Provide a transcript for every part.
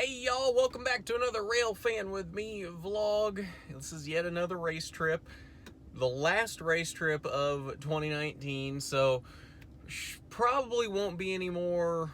Hey y'all, welcome back to another Railfan with me vlog. This is yet another race trip. The last race trip of 2019, so probably won't be any more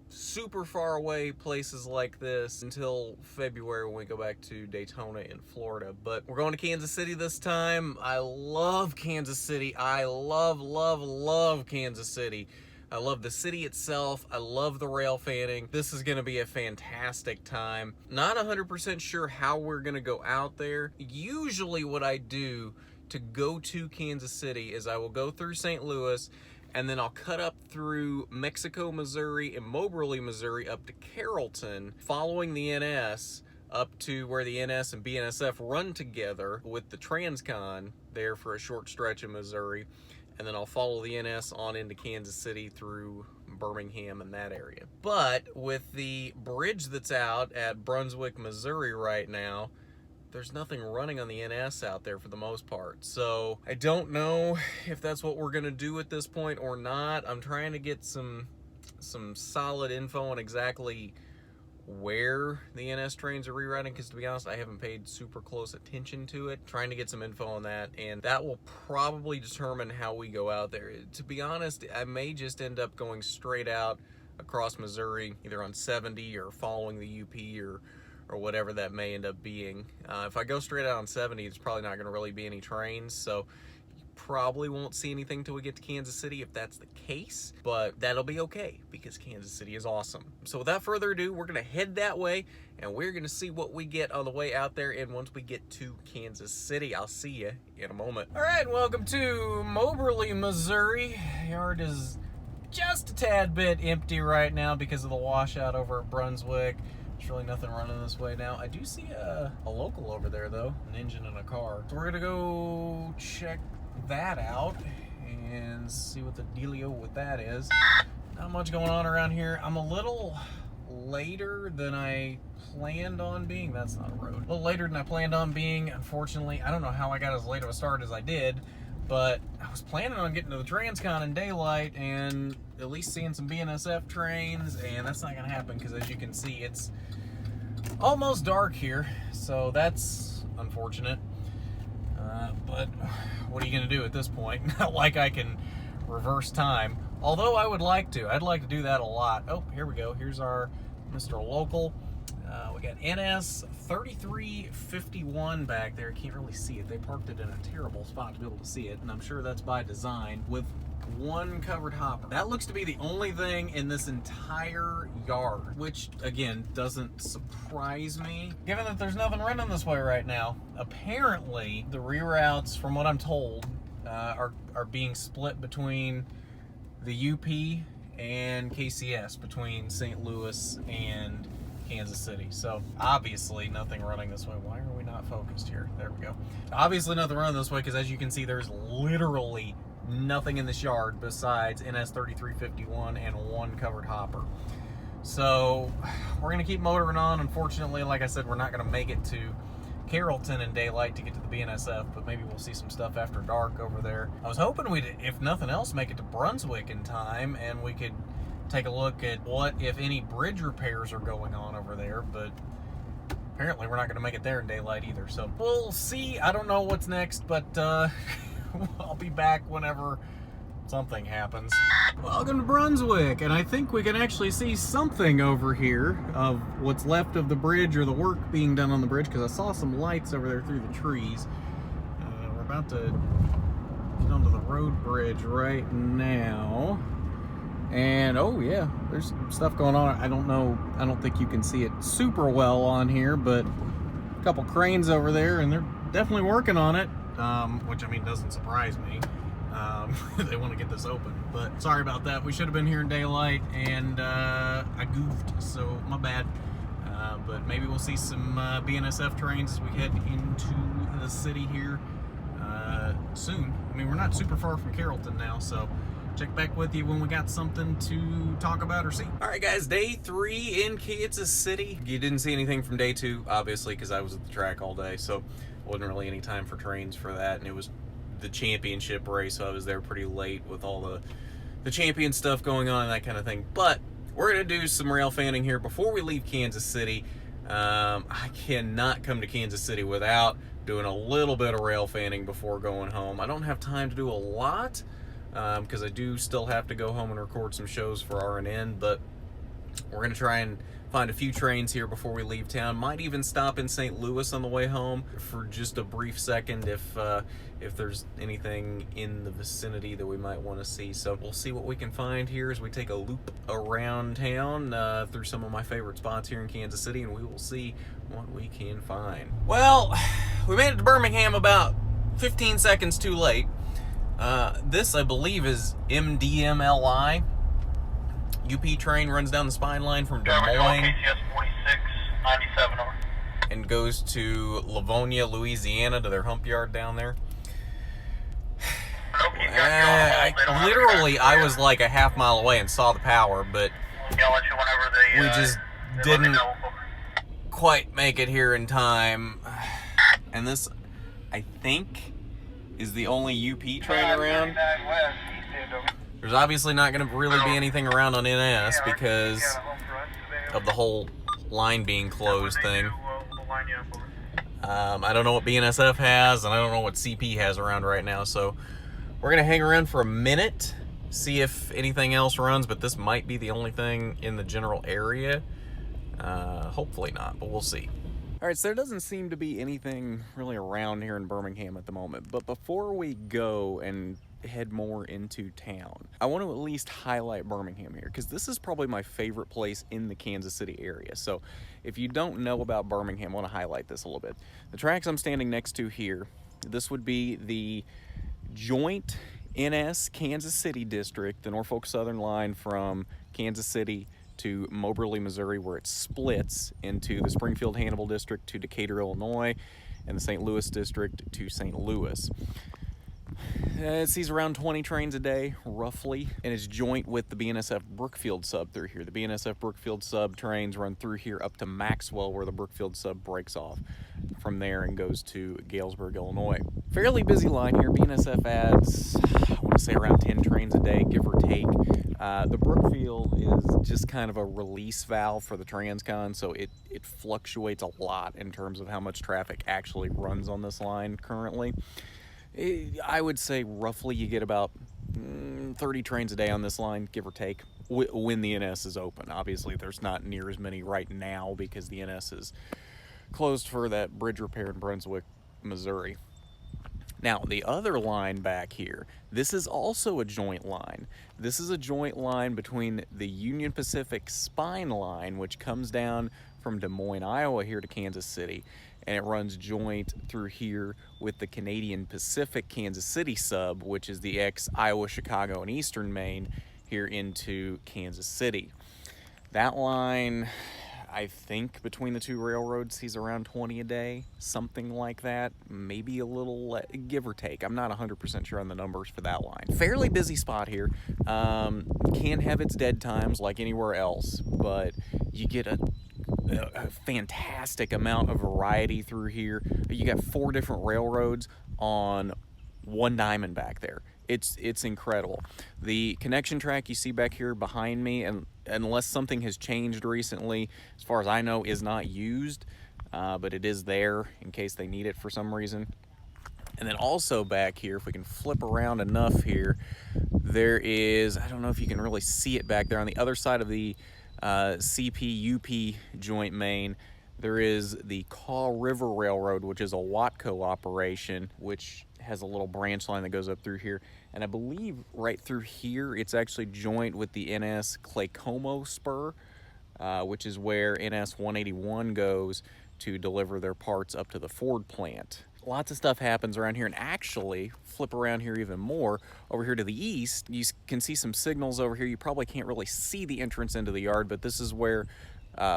super far away places like this until February when we go back to Daytona in Florida. But we're going to Kansas City this time. I love Kansas City. I love Kansas City. I love the city itself. I love the rail fanning. This is going to be a fantastic time. Not 100% sure how we're going to go out there. Usually what I do to go to Kansas City is I will go through St. Louis and then I'll cut up through Mexico, Missouri and Moberly, Missouri up to Carrollton, following the NS up to where the NS and BNSF run together with the Transcon there for a short stretch in Missouri. And then I'll follow the NS on into Kansas City through Birmingham and that area. But with the bridge that's out at Brunswick, Missouri right now, there's nothing running on the NS out there for the most part. So I don't know if that's what we're gonna do at this point or not. I'm trying to get some solid info on exactly where the NS trains are rerouting, because to be honest, I haven't paid super close attention to it. Trying to get some info on that, and that will probably determine how we go out there. To be honest, I may just end up going straight out across Missouri, either on 70 or following the UP or whatever that may end up being. If I go straight out on 70, it's probably not going to really be any trains, so probably won't see anything till we get to Kansas City if that's the case, but that'll be okay because Kansas City is awesome. So without further ado, we're gonna head that way and we're gonna see what we get on the way out there. And once we get to Kansas City, I'll see you in a moment. All right, welcome to Moberly, Missouri. Yard is just a tad bit empty right now because of the washout over at Brunswick. There's really nothing running this way now. I do see a local over there though, an engine and a car. So we're gonna go check that out and see what the dealio with that is. Not much going on around here. I'm a little later than I planned on being. That's not a road. A little later than I planned on being, unfortunately. I don't know how I got as late of a start as I did, but I was planning on getting to the Transcon in daylight and at least seeing some BNSF trains, and that's not gonna happen because as you can see, it's almost dark here, so that's unfortunate. But what are you going to do at this point? Not like I can reverse time. Although I would like to. I'd like to do that a lot. Oh, here we go. Here's our Mr. Local. We got NS 3351 back there. Can't really see it. They parked it in a terrible spot to be able to see it, and I'm sure that's by design, with one covered hopper. That looks to be the only thing in this entire yard, which again doesn't surprise me given that there's nothing running this way right now. Apparently the reroutes, from what I'm told, are being split between the UP and KCS, between St. Louis and Kansas City. So obviously nothing running this way. Why are we not focused here? There we go. Obviously nothing running this way because as you can see, there's literally nothing in this yard besides NS 3351 and one covered hopper. So we're gonna keep motoring on. Unfortunately, like I said, we're not gonna make it to Carrollton in daylight to get to the BNSF, but maybe we'll see some stuff after dark over there. I was hoping we'd, if nothing else, make it to Brunswick in time and we could take a look at what, if any, bridge repairs are going on over there, but apparently we're not gonna make it there in daylight either. So we'll see. I don't know what's next, but I'll be back whenever something happens. Welcome to Brunswick, and I think we can actually see something over here of what's left of the bridge or the work being done on the bridge, because I saw some lights over there through the trees. We're about to get onto the road bridge right now, and oh yeah, there's stuff going on. I don't think you can see it super well on here, but a couple cranes over there, and they're definitely working on it. Which I mean doesn't surprise me. They want to get this open, but sorry about that. We should have been here in daylight, and I goofed, so my bad. But maybe we'll see some BNSF trains as we head into the city here soon. I mean, we're not super far from Carrollton now, so check back with you when we got something to talk about or see. All right, guys, day 3 in Kansas City. You didn't see anything from day 2, obviously, because I was at the track all day, so wasn't really any time for trains for that, and it was the championship race, so I was there pretty late with all the champion stuff going on and that kind of thing. But we're gonna do some rail fanning here before we leave Kansas City. I cannot come to Kansas City without doing a little bit of rail fanning before going home. I don't have time to do a lot because I do still have to go home and record some shows for RNN, but we're gonna try and find a few trains here before we leave town. Might even stop in St. Louis on the way home for just a brief second if there's anything in the vicinity that we might want to see. So we'll see what we can find here as we take a loop around town through some of my favorite spots here in Kansas City, and we will see what we can find. Well, we made it to Birmingham about 15 seconds too late. This, I believe, is MDMLI. UP train runs down the spine line from Des Moines and goes to Livonia, Louisiana, to their hump yard down there. I was like a half mile away and saw the power, but we just didn't quite make it here in time. And this, I think, is the only UP train around. There's obviously not going to really be anything around on NS because of the whole line being closed thing. I don't know what BNSF has, and I don't know what CP has around right now, so we're going to hang around for a minute, see if anything else runs, but this might be the only thing in the general area. Hopefully not, but we'll see. All right, so there doesn't seem to be anything really around here in Birmingham at the moment, but before we go and head more into town, I want to at least highlight Birmingham here, because this is probably my favorite place in the Kansas City area. So if you don't know about Birmingham, I want to highlight this a little bit. The tracks I'm standing next to here, this would be the joint NS Kansas City district, the Norfolk Southern line from Kansas City to Moberly, Missouri, where it splits into the Springfield Hannibal district to Decatur, Illinois, and the St. Louis district to St. Louis. It sees around 20 trains a day, roughly, and is joint with the BNSF Brookfield sub through here. The BNSF Brookfield sub trains run through here up to Maxwell, where the Brookfield sub breaks off from there and goes to Galesburg, Illinois. Fairly busy line here. BNSF adds, I want to say, around 10 trains a day, give or take. The Brookfield is just kind of a release valve for the Transcon, so it fluctuates a lot in terms of how much traffic actually runs on this line currently. I would say roughly you get about 30 trains a day on this line, give or take, when the NS is open. Obviously, there's not near as many right now because the NS is closed for that bridge repair in Brunswick, Missouri. Now, the other line back here, this is also a joint line. This is a joint line between the Union Pacific Spine line, which comes down from Des Moines, Iowa, here to Kansas City, and it runs joint through here with the Canadian Pacific Kansas City sub, which is the ex-Iowa, Chicago, and Eastern Maine here into Kansas City. That line, I think between the two railroads, sees around 20 a day, something like that, maybe a little, give or take. I'm not 100% sure on the numbers for that line. Fairly busy spot here. Can have its dead times like anywhere else, but you get a fantastic amount of variety through here. You got 4 different railroads on one diamond back there. It's incredible. The connection track you see back here behind me, and unless something has changed recently, as far as I know, is not used, but it is there in case they need it for some reason. And then also back here, if we can flip around enough here, there is, I don't know if you can really see it back there, on the other side of the CP-UP joint main, there is the Kaw River Railroad, which is a Watco operation, which has a little branch line that goes up through here. And I believe right through here, it's actually joint with the NS Claycomo Spur, which is where NS 181 goes to deliver their parts up to the Ford plant. Lots of stuff happens around here, and actually, flip around here even more, over here to the east, you can see some signals over here. You probably can't really see the entrance into the yard, but this is where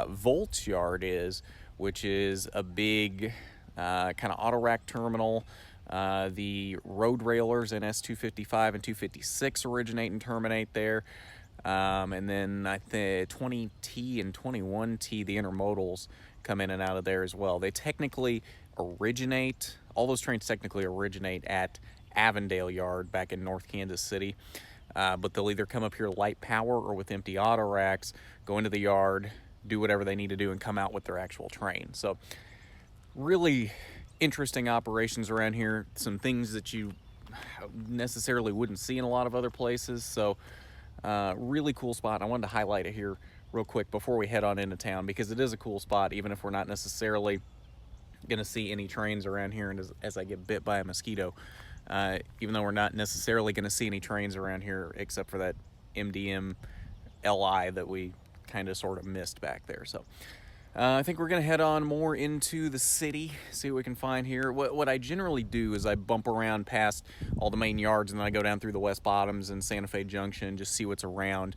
Volt's yard is, which is a big kind of auto rack terminal. The road railers in S255 and 256 originate and terminate there. And then I think 20T and 21T, the intermodals, come in and out of there as well. They technically all those trains technically originate at Avondale Yard back in North Kansas City. but they'll either come up here light power or with empty auto racks, go into the yard, do whatever they need to do, and come out with their actual train. So really interesting operations around here. Some things that you necessarily wouldn't see in a lot of other places. So really cool spot. I wanted to highlight it here real quick before we head on into town, because it is a cool spot, even if we're not necessarily gonna see any trains around here. And as I get bit by a mosquito, even though we're not necessarily gonna see any trains around here except for that MDMLI that we kind of sort of missed back there. So I think we're gonna head on more into the city, see what we can find here. What I generally do is I bump around past all the main yards, and then I go down through the West Bottoms and Santa Fe Junction, just see what's around.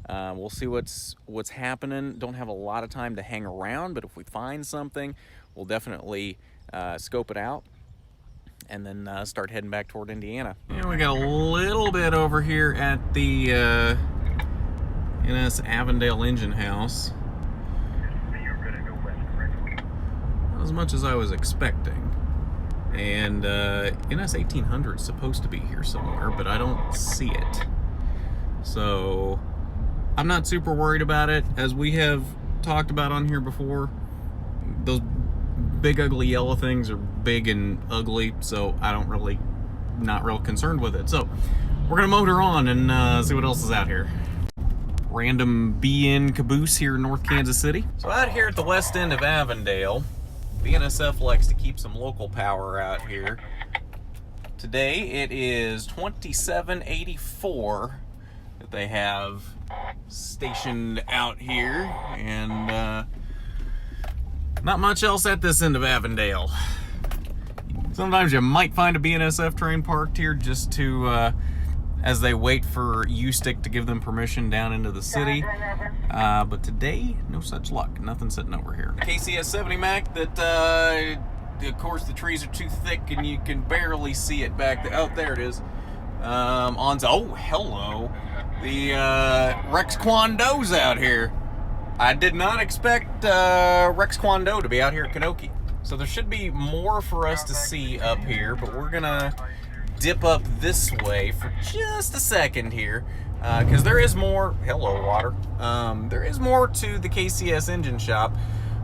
We'll see what's happening. Don't have a lot of time to hang around, but if we find something, we'll definitely scope it out and then start heading back toward Indiana. Yeah, we got a little bit over here at the NS Avondale Engine House. Not as much as I was expecting. And NS 1800 is supposed to be here somewhere, but I don't see it. So I'm not super worried about it. As we have talked about on here before, those big ugly yellow things are big and ugly, so I don't really, not real concerned with it. So we're gonna motor on and see what else is out here. Random BN caboose here in North Kansas City. So out here at the west end of Avondale, BNSF likes to keep some local power out here. Today it is 2784 that they have stationed out here, and not much else at this end of Avondale. Sometimes you might find a BNSF train parked here just to as they wait for USTIC to give them permission down into the city. But today, no such luck. Nothing sitting over here. KCS 70 Mac that, of course, the trees are too thick and you can barely see it back there. Oh, there it is. Oh, hello. The Rex Kwon Do's out here. I did not expect Rex Kwon Do to be out here at Kanoki. So there should be more for us to see up here, but we're gonna dip up this way for just a second here, because there is more. Hello, water. There is more to the KCS engine shop,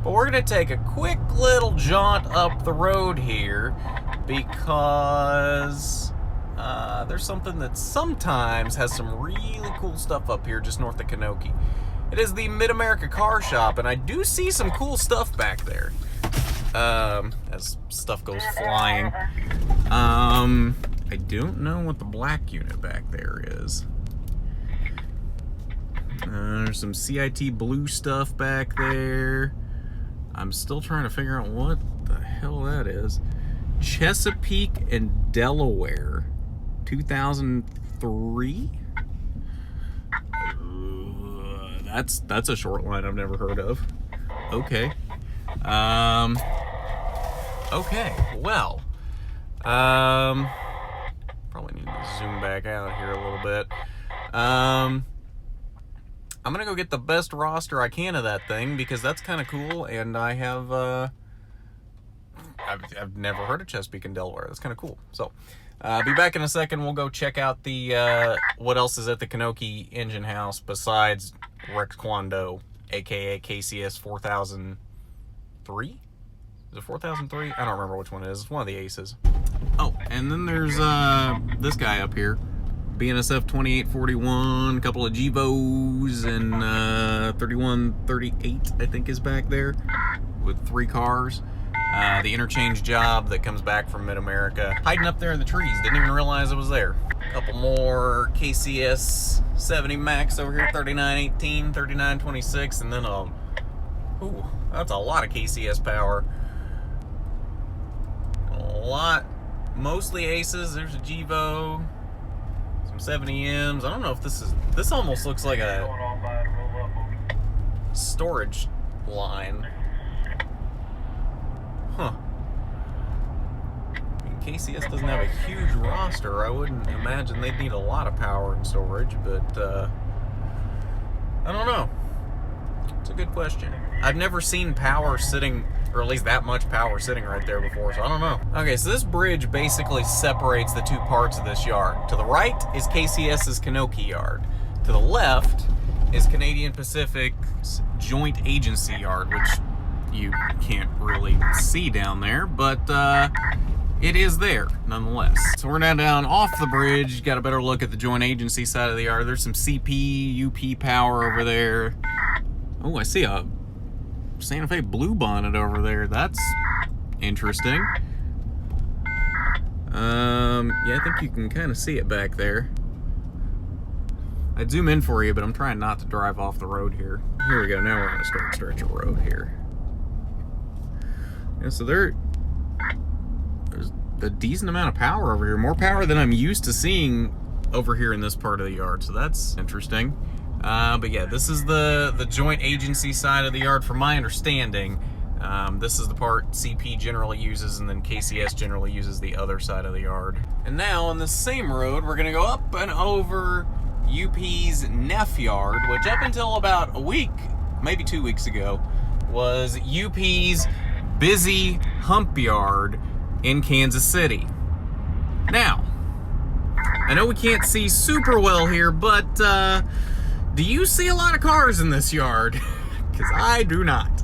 but we're gonna take a quick little jaunt up the road here because there's something that sometimes has some really cool stuff up here just north of Kanoki. It is the Mid-America Car Shop, and I do see some cool stuff back there as stuff goes flying. I don't know what the black unit back there is. There's some CIT blue stuff back there. I'm still trying to figure out what the hell that is. Chesapeake and Delaware, 2003? That's a short line I've never heard of. Okay. Okay, well, probably need to zoom back out here a little bit. I'm gonna go get the best roster I can of that thing because that's kind of cool, and I have I've never heard of Chesapeake and Delaware. That's kind of cool. So be back in a second. We'll go check out the what else is at the Kanoki engine house besides Rex Kwon Do, aka KCS 4003. Is it 4003? I don't remember which one it is. It's one of the aces. Oh, and then there's this guy up here, BNSF 2841, a couple of Gevos, and 3138 I think is back there with 3 cars. The interchange job that comes back from Mid-America, hiding up there in the trees. Didn't even realize it was there. A couple more KCS 70 Max over here, 3918, 3926, and then ooh, that's a lot of KCS power. A lot, mostly aces. There's a Gevo, some 70Ms. I don't know if this almost looks like a storage line. Huh. I mean, KCS doesn't have a huge roster. I wouldn't imagine they'd need a lot of power and storage, but I don't know. It's a good question. I've never seen power sitting, or at least that much power sitting right there before, so I don't know. Okay, so this bridge basically separates the two parts of this yard. To the right is KCS's Kanoki yard. To the left is Canadian Pacific's Joint Agency yard, which you can't really see down there, but it is there nonetheless. So we're now down off the bridge. Got a better look at the Joint Agency side of the yard. There's some CP, UP power over there. Oh, I see a Santa Fe blue bonnet over there. That's interesting. Yeah, I think you can kind of see it back there. I'd zoom in for you, but I'm trying not to drive off the road here. Here we go. Now we're on a straight stretch of road here. Yeah, so there's a decent amount of power over here. More power than I'm used to seeing over here in this part of the yard. So that's interesting. But yeah, this is the Joint Agency side of the yard, from my understanding. This is the part CP generally uses, and then KCS generally uses the other side of the yard. And now on the same road, we're gonna go up and over UP's Neff yard, which up until about a week, maybe 2 weeks ago, was UP's busy hump yard in Kansas City. Now, I know we can't see super well here, but do you see a lot of cars in this yard? Because I do not.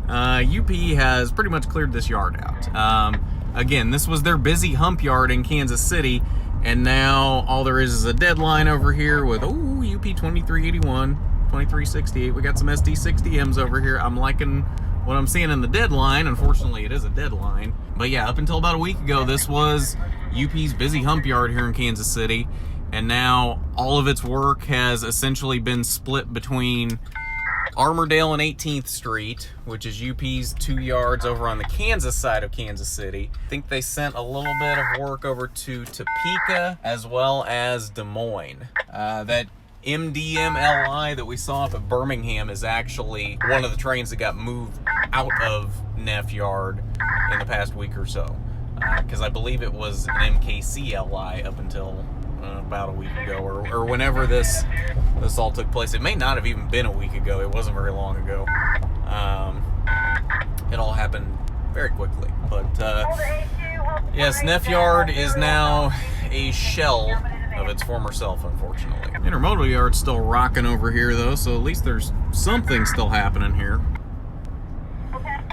UP has pretty much cleared this yard out. Again, this was their busy hump yard in Kansas City, and now all there is a deadline over here with, oh, UP 2381, 2368. We got some SD60Ms over here. I'm liking what I'm seeing in the deadline. Unfortunately, it is a deadline. But yeah, up until about a week ago, this was UP's busy hump yard here in Kansas City. And now all of its work has essentially been split between Armourdale and 18th Street, which is UP's 2 yards over on the Kansas side of Kansas City. I think they sent a little bit of work over to Topeka as well as Des Moines. That MDMLI that we saw up at Birmingham is actually one of the trains that got moved out of Neff Yard in the past week or so. Because I believe it was an MKCLI up until about a week ago, or whenever this all took place. It may not have even been a week ago. It wasn't very long ago. It all happened very quickly. But yes, Neff Yard is now a shell of its former self, unfortunately. Intermodal Yard's still rocking over here, though, so at least there's something still happening here.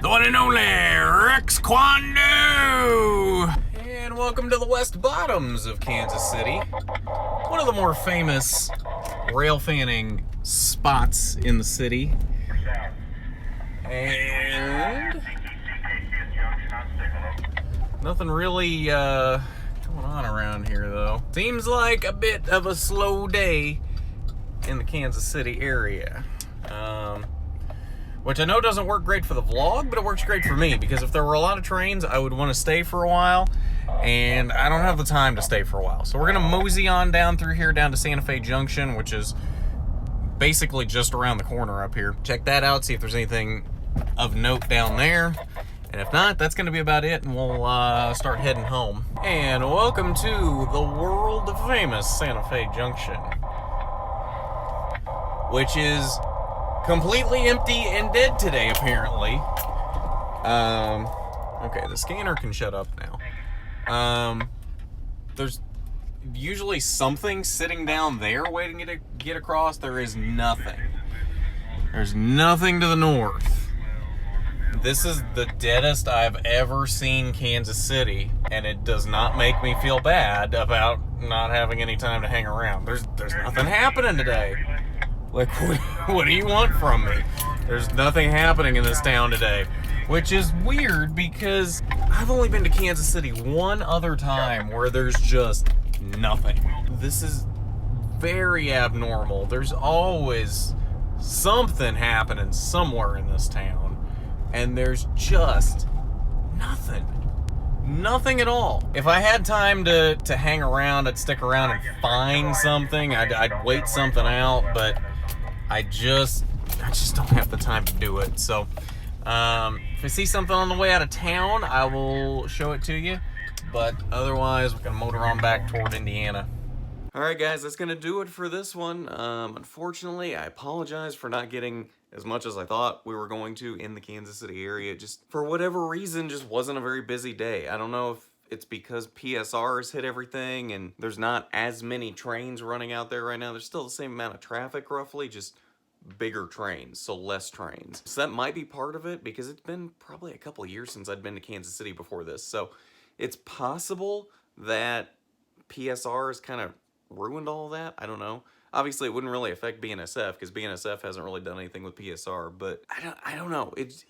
The one and only Rex Kwando! And welcome to the West Bottoms of Kansas City. One of the more famous rail fanning spots in the city. And nothing really going on around here, though. Seems like a bit of a slow day in the Kansas City area. Which I know doesn't work great for the vlog, but it works great for me, because if there were a lot of trains, I would want to stay for a while, and I don't have the time to stay for a while. So we're going to mosey on down through here, down to Santa Fe Junction, which is basically just around the corner up here. Check that out, see if there's anything of note down there. And if not, that's going to be about it, and we'll start heading home. And welcome to the world-famous Santa Fe Junction, which is completely empty and dead today, apparently. Okay, the scanner can shut up now. There's usually something sitting down there waiting to get across. There is nothing. There's nothing to the north. This is the deadest I've ever seen Kansas City, and it does not make me feel bad about not having any time to hang around. There's nothing happening today. Like, what do you want from me? There's nothing happening in this town today. Which is weird, because I've only been to Kansas City one other time where there's just nothing. This is very abnormal. There's always something happening somewhere in this town, and there's just nothing. Nothing at all. If I had time to hang around, I'd stick around and find something. I'd wait something out, but I just don't have the time to do it. So if I see something on the way out of town, I will show it to you. But otherwise, we're gonna motor on back toward Indiana. All right, guys, that's gonna do it for this one. Unfortunately, I apologize for not getting as much as I thought we were going to in the Kansas City area. Just for whatever reason, just wasn't a very busy day. I don't know if it's because PSRs hit everything and there's not as many trains running out there right now. There's still the same amount of traffic roughly, just bigger trains, so less trains. So that might be part of it, because it's been probably a couple of years since I'd been to Kansas City before this. So it's possible that PSR has kind of ruined all that. I don't know. Obviously, it wouldn't really affect BNSF because BNSF hasn't really done anything with PSR, but I don't know. It's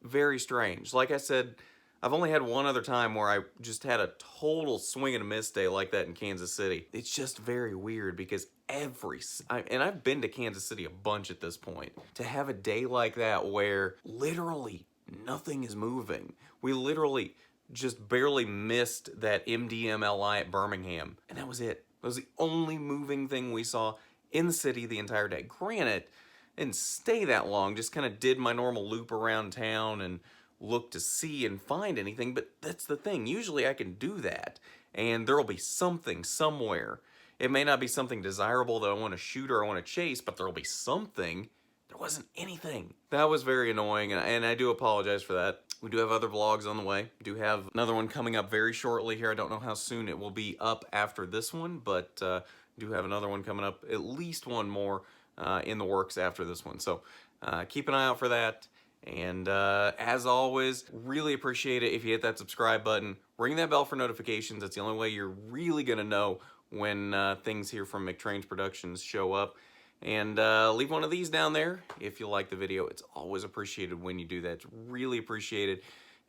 very strange. Like I said, I've only had one other time where I just had a total swing and a miss day like that in Kansas City. It's just very weird because and I've been to Kansas City a bunch at this point, to have a day like that where literally nothing is moving. We literally just barely missed that MDMLI at Birmingham, and that was it. That was the only moving thing we saw in the city the entire day. Granted, I didn't stay that long, just kind of did my normal loop around town and look to see and find anything, but that's the thing. Usually I can do that, and there'll be something somewhere. It may not be something desirable that I want to shoot or I want to chase, but there'll be something. There wasn't anything. That was very annoying, and I do apologize for that. We do have other vlogs on the way. We do have another one coming up very shortly here. I don't know how soon it will be up after this one, but do have another one coming up, at least one more in the works after this one. So keep an eye out for that. And as always, really appreciate it if you hit that subscribe button. Ring that bell for notifications. That's the only way you're really going to know when things here from McTrains Productions show up. And leave one of these down there if you like the video. It's always appreciated when you do that. It's really appreciated.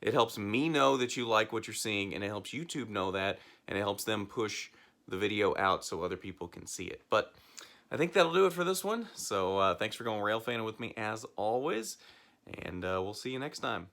It helps me know that you like what you're seeing, and it helps YouTube know that, and it helps them push the video out so other people can see it. But I think that'll do it for this one. So thanks for going rail fanning with me as always, and we'll see you next time.